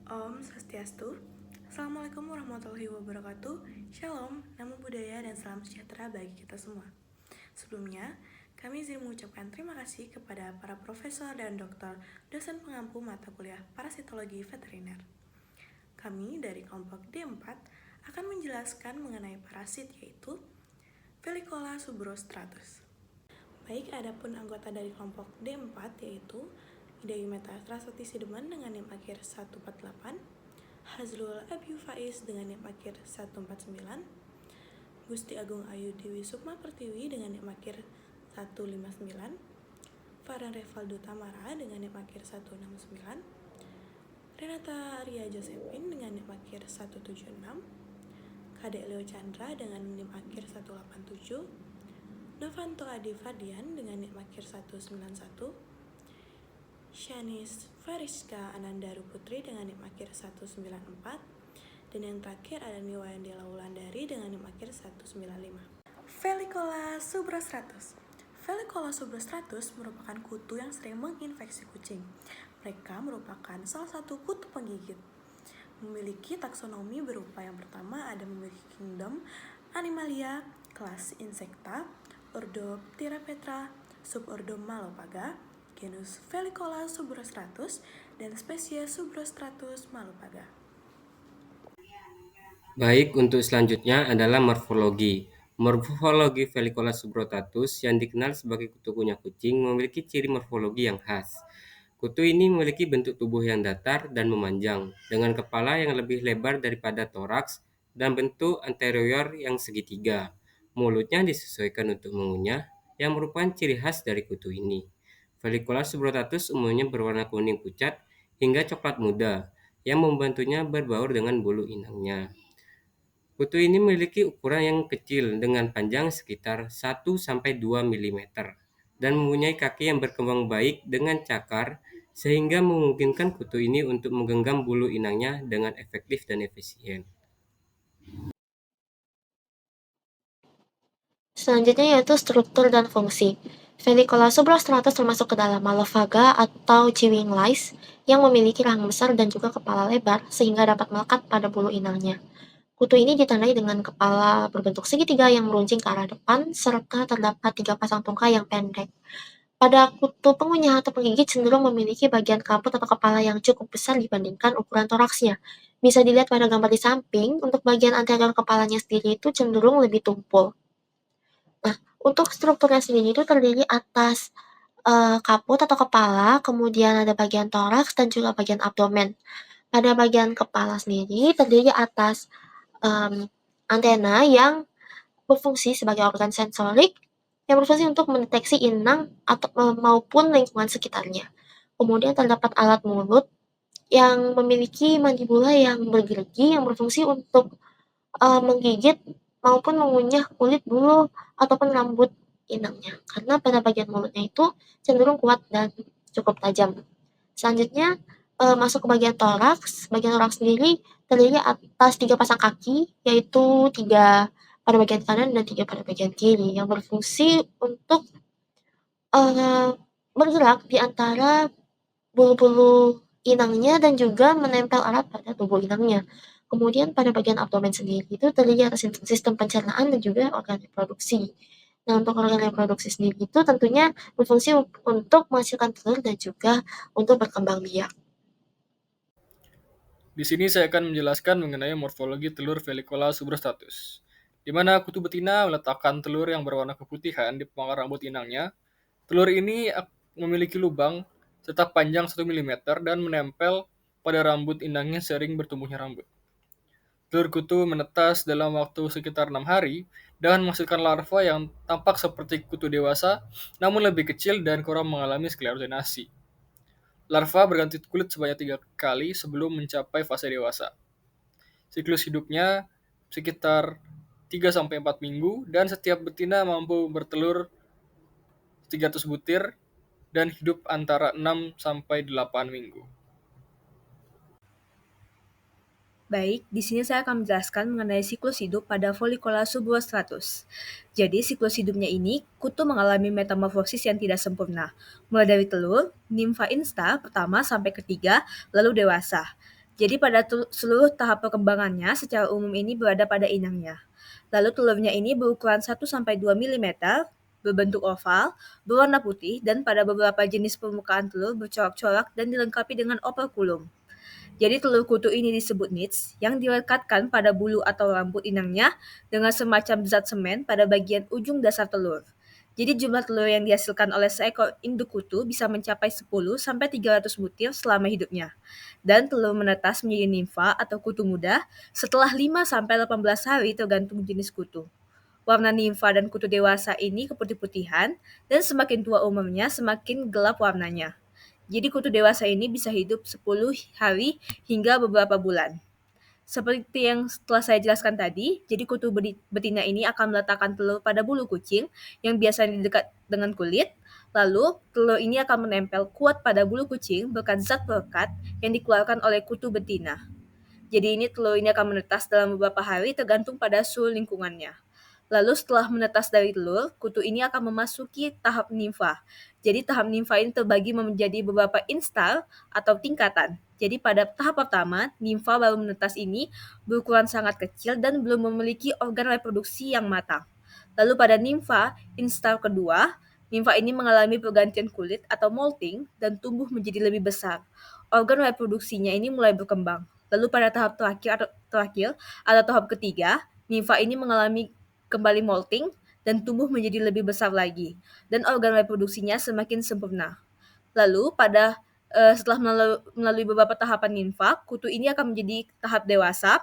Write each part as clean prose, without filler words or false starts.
Om Swastiastu. Assalamualaikum warahmatullahi wabarakatuh. Shalom, namo buddhaya dan salam sejahtera bagi kita semua. Sebelumnya, kami izin mengucapkan terima kasih kepada para profesor dan dokter dosen pengampu mata kuliah parasitologi veteriner. Kami dari kelompok D4 akan menjelaskan mengenai parasit yaitu Felicola subrostratus. Baik, adapun anggota dari kelompok D4 yaitu Idayumeta Trasoti Sideman dengan NIM akhir 148, Hazrul Abiy Faiz dengan NIM akhir 149, Gusti Agung Ayu Dewi Sukma Pertiwi dengan NIM akhir 159, Farhan Revaldo Tamara dengan NIM akhir 169, Renata Arya Josephine dengan NIM akhir 176, Kadek Leo Chandra dengan NIM akhir 187, Novanto Adi Fardian dengan NIM akhir 191, Shanis Fariska Anandaru Putri dengan NIM akhir 194, dan yang terakhir ada Niwayandi Laulandari dengan NIM akhir 195. Felicola subrostratus. Felicola subrostratus merupakan kutu yang sering menginfeksi kucing. Mereka merupakan salah satu kutu penggigit. Memiliki taksonomi berupa yang pertama ada memiliki kingdom Animalia, kelas Insecta, ordo Pterapetra, subordo Malopaga, genus Felicola subrostratus, dan spesies Subrostratus malopaga. Baik, untuk selanjutnya adalah morfologi. Morfologi Felicola subrotatus yang dikenal sebagai kutu kunyah kucing memiliki ciri morfologi yang khas. Kutu ini memiliki bentuk tubuh yang datar dan memanjang, dengan kepala yang lebih lebar daripada toraks dan bentuk anterior yang segitiga. Mulutnya disesuaikan untuk mengunyah, yang merupakan ciri khas dari kutu ini. Felicola subrotatus umumnya berwarna kuning pucat hingga coklat muda, yang membantunya berbaur dengan bulu inangnya. Kutu ini memiliki ukuran yang kecil dengan panjang sekitar 1-2 mm dan mempunyai kaki yang berkembang baik dengan cakar sehingga memungkinkan kutu ini untuk menggenggam bulu inangnya dengan efektif dan efisien. Selanjutnya yaitu struktur dan fungsi. Felicola subrostratus termasuk ke dalam Malofaga atau chewing lice yang memiliki rahang besar dan juga kepala lebar sehingga dapat melekat pada bulu inangnya. Kutu ini ditandai dengan kepala berbentuk segitiga yang meruncing ke arah depan serta terdapat 3 pasang tungkai yang pendek. Pada kutu pengunyah atau penggigit cenderung memiliki bagian kabut atau kepala yang cukup besar dibandingkan ukuran toraksnya. Bisa dilihat pada gambar di samping, untuk bagian anterior kepalanya sendiri itu cenderung lebih tumpul. Nah, untuk strukturnya sendiri itu terdiri atas kaput atau kepala, kemudian ada bagian toraks dan juga bagian abdomen. Pada bagian kepala sendiri terdiri atas antena yang berfungsi sebagai organ sensorik yang berfungsi untuk mendeteksi inang atau maupun lingkungan sekitarnya. Kemudian terdapat alat mulut yang memiliki mandibula yang bergerigi yang berfungsi untuk menggigit maupun mengunyah kulit, bulu, ataupun rambut inangnya. Karena pada bagian mulutnya itu cenderung kuat dan cukup tajam. Selanjutnya masuk ke bagian toraks. Bagian toraks sendiri terdiri atas 3 pasang kaki, yaitu 3 pada bagian kanan dan 3 pada bagian kiri, yang berfungsi untuk bergerak di antara bulu-bulu inangnya dan juga menempel erat pada tubuh inangnya. Kemudian pada bagian abdomen sendiri itu terdiri atas sistem pencernaan dan juga organ reproduksi. Nah, untuk organ reproduksi sendiri itu tentunya berfungsi untuk menghasilkan telur dan juga untuk berkembang biak. Di sini saya akan menjelaskan mengenai morfologi telur Felicola subrostratus, di mana kutu betina meletakkan telur yang berwarna keputihan di pangkal rambut inangnya. Telur ini memiliki lubang tetap panjang 1 mm dan menempel pada rambut inangnya sering bertumbuhnya rambut. Telur kutu menetas dalam waktu sekitar 6 hari dan menghasilkan larva yang tampak seperti kutu dewasa, namun lebih kecil dan kurang mengalami sklerotinasi. Larva berganti kulit sebanyak 3 kali sebelum mencapai fase dewasa. Siklus hidupnya sekitar 3-4 minggu dan setiap betina mampu bertelur 300 butir dan hidup antara 6-8 minggu. Baik, di sini saya akan menjelaskan mengenai siklus hidup pada Folicola subrostratus. Jadi, siklus hidupnya ini, kutu mengalami metamorfosis yang tidak sempurna, mulai dari telur, nimfa insta pertama sampai ketiga, lalu dewasa. Jadi pada seluruh tahap perkembangannya secara umum ini berada pada inangnya. Lalu telurnya ini berukuran 1-2 mm, berbentuk oval, berwarna putih, dan pada beberapa jenis permukaan telur bercorak-corak dan dilengkapi dengan operkulum. Jadi telur kutu ini disebut nits, yang dilekatkan pada bulu atau rambut inangnya dengan semacam zat semen pada bagian ujung dasar telur. Jadi jumlah telur yang dihasilkan oleh seekor induk kutu bisa mencapai 10-300 butir selama hidupnya. Dan telur menetas menjadi nimfa atau kutu muda setelah 5-18 hari tergantung jenis kutu. Warna nimfa dan kutu dewasa ini keputih-putihan, dan semakin tua umurnya semakin gelap warnanya. Jadi kutu dewasa ini bisa hidup 10 hari hingga beberapa bulan. Seperti yang telah saya jelaskan tadi, jadi kutu betina ini akan meletakkan telur pada bulu kucing yang biasanya dekat dengan kulit. Lalu, telur ini akan menempel kuat pada bulu kucing berkat zat perekat yang dikeluarkan oleh kutu betina. Jadi telur ini akan menetas dalam beberapa hari tergantung pada suhu lingkungannya. Lalu setelah menetas dari telur, kutu ini akan memasuki tahap nimfa. Jadi tahap nimfa ini terbagi menjadi beberapa instar atau tingkatan. Jadi pada tahap pertama, nimfa baru menetas ini berukuran sangat kecil dan belum memiliki organ reproduksi yang matang. Lalu pada nimfa instar kedua, nimfa ini mengalami pergantian kulit atau molting dan tumbuh menjadi lebih besar. Organ reproduksinya ini mulai berkembang. Lalu pada tahap terakhir atau tahap ketiga, nimfa ini mengalami kembali molting dan tumbuh menjadi lebih besar lagi, dan organ reproduksinya semakin sempurna. Lalu setelah melalui beberapa tahapan nimfa, kutu ini akan menjadi tahap dewasa,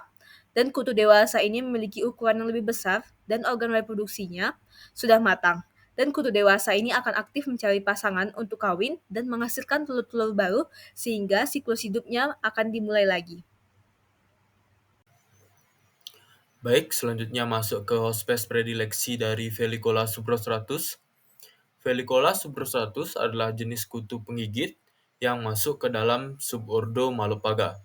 dan kutu dewasa ini memiliki ukuran yang lebih besar dan organ reproduksinya sudah matang. Dan kutu dewasa ini akan aktif mencari pasangan untuk kawin dan menghasilkan telur-telur baru sehingga siklus hidupnya akan dimulai lagi. Baik, selanjutnya masuk ke hospes predileksi dari Felicola subrostratus. Felicola subrostratus adalah jenis kutu penggigit yang masuk ke dalam subordo Malopaga.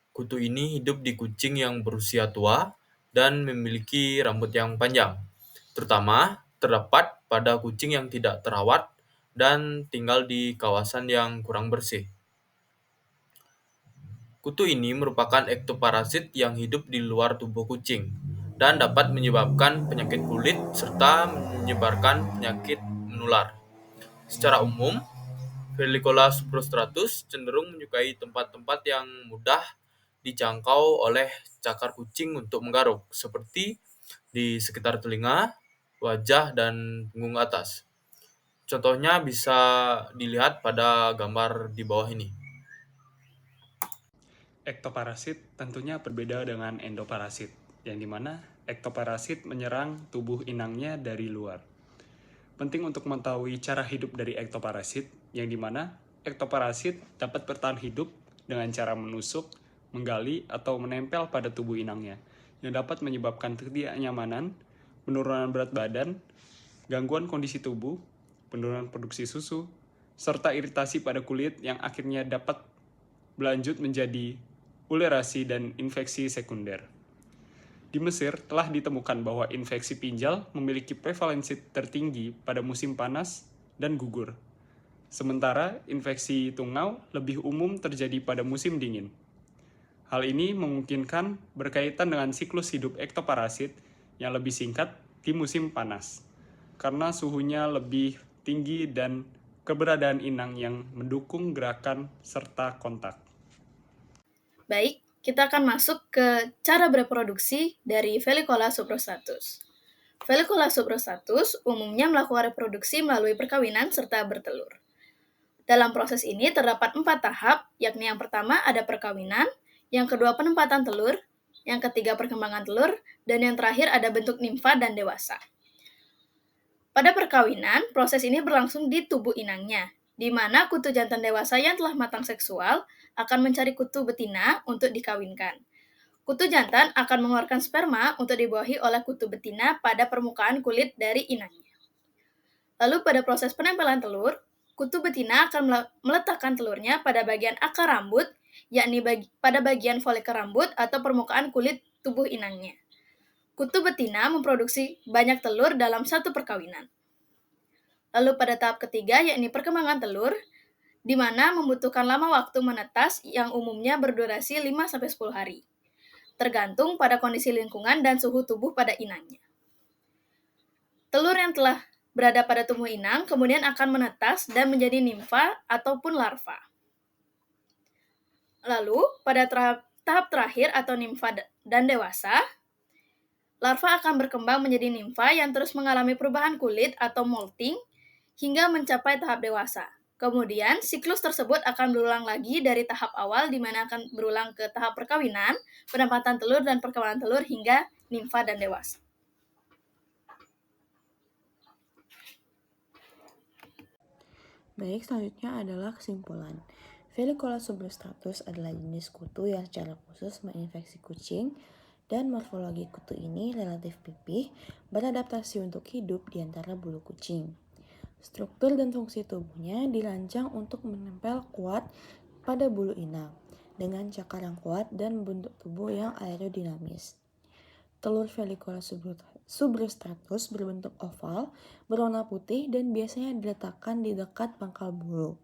Kutu ini hidup di kucing yang berusia tua dan memiliki rambut yang panjang, terutama terdapat pada kucing yang tidak terawat dan tinggal di kawasan yang kurang bersih. Kutu ini merupakan ektoparasit yang hidup di luar tubuh kucing dan dapat menyebabkan penyakit kulit serta menyebarkan penyakit menular. Secara umum, Felicola subrostratus cenderung menyukai tempat-tempat yang mudah dijangkau oleh cakar kucing untuk menggaruk, seperti di sekitar telinga, wajah, dan punggung atas. Contohnya bisa dilihat pada gambar di bawah ini. Ektoparasit tentunya berbeda dengan endoparasit, yang dimana ektoparasit menyerang tubuh inangnya dari luar. Penting untuk mengetahui cara hidup dari ektoparasit, yang dimana ektoparasit dapat bertahan hidup dengan cara menusuk, menggali, atau menempel pada tubuh inangnya, yang dapat menyebabkan ketidaknyamanan, penurunan berat badan, gangguan kondisi tubuh, penurunan produksi susu, serta iritasi pada kulit yang akhirnya dapat berlanjut menjadi ulerasi dan infeksi sekunder. Di Mesir telah ditemukan bahwa infeksi pinjal memiliki prevalensi tertinggi pada musim panas dan gugur. Sementara infeksi tungau lebih umum terjadi pada musim dingin. Hal ini memungkinkan berkaitan dengan siklus hidup ektoparasit yang lebih singkat di musim panas, karena suhunya lebih tinggi dan keberadaan inang yang mendukung gerakan serta kontak. Baik, kita akan masuk ke cara bereproduksi dari Felicola subrostratus. Felicola subrostratus umumnya melakukan reproduksi melalui perkawinan serta bertelur. Dalam proses ini terdapat 4 tahap, yakni yang pertama ada perkawinan, yang kedua penempatan telur, yang ketiga perkembangan telur, dan yang terakhir ada bentuk nimfa dan dewasa. Pada perkawinan, proses ini berlangsung di tubuh inangnya, di mana kutu jantan dewasa yang telah matang seksual akan mencari kutu betina untuk dikawinkan. Kutu jantan akan mengeluarkan sperma untuk dibuahi oleh kutu betina pada permukaan kulit dari inangnya. Lalu pada proses penempelan telur, kutu betina akan meletakkan telurnya pada bagian akar rambut, yakni pada bagian folikel rambut atau permukaan kulit tubuh inangnya. Kutu betina memproduksi banyak telur dalam satu perkawinan. Lalu pada tahap ketiga, yakni perkembangan telur, di mana membutuhkan lama waktu menetas yang umumnya berdurasi 5-10 hari, tergantung pada kondisi lingkungan dan suhu tubuh pada inangnya. Telur yang telah berada pada tubuh inang kemudian akan menetas dan menjadi nimfa ataupun larva. Lalu, pada tahap terakhir atau nimfa dan dewasa, larva akan berkembang menjadi nimfa yang terus mengalami perubahan kulit atau molting hingga mencapai tahap dewasa. Kemudian, siklus tersebut akan berulang lagi dari tahap awal di mana akan berulang ke tahap perkawinan, penempatan telur dan perkembangan telur hingga nimfa dan dewasa. Baik, selanjutnya adalah kesimpulan. Felicola subrostratus adalah jenis kutu yang secara khusus menginfeksi kucing, dan morfologi kutu ini relatif pipih, beradaptasi untuk hidup di antara bulu kucing. Struktur dan fungsi tubuhnya dirancang untuk menempel kuat pada bulu inang, dengan cakar yang kuat dan bentuk tubuh yang aerodinamis. Telur Felicola subrostratus berbentuk oval, berwarna putih, dan biasanya diletakkan di dekat pangkal bulu.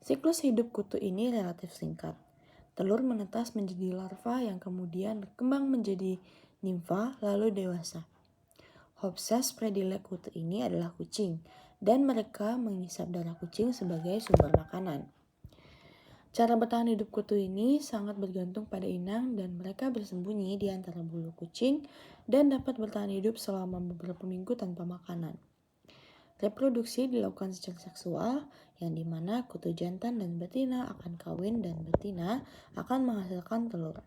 Siklus hidup kutu ini relatif singkat. Telur menetas menjadi larva yang kemudian berkembang menjadi nimfa lalu dewasa. Hopsas predilek kutu ini adalah kucing, dan mereka menghisap darah kucing sebagai sumber makanan. Cara bertahan hidup kutu ini sangat bergantung pada inang dan mereka bersembunyi di antara bulu kucing dan dapat bertahan hidup selama beberapa minggu tanpa makanan. Reproduksi dilakukan secara seksual yang dimana kutu jantan dan betina akan kawin dan betina akan menghasilkan telur.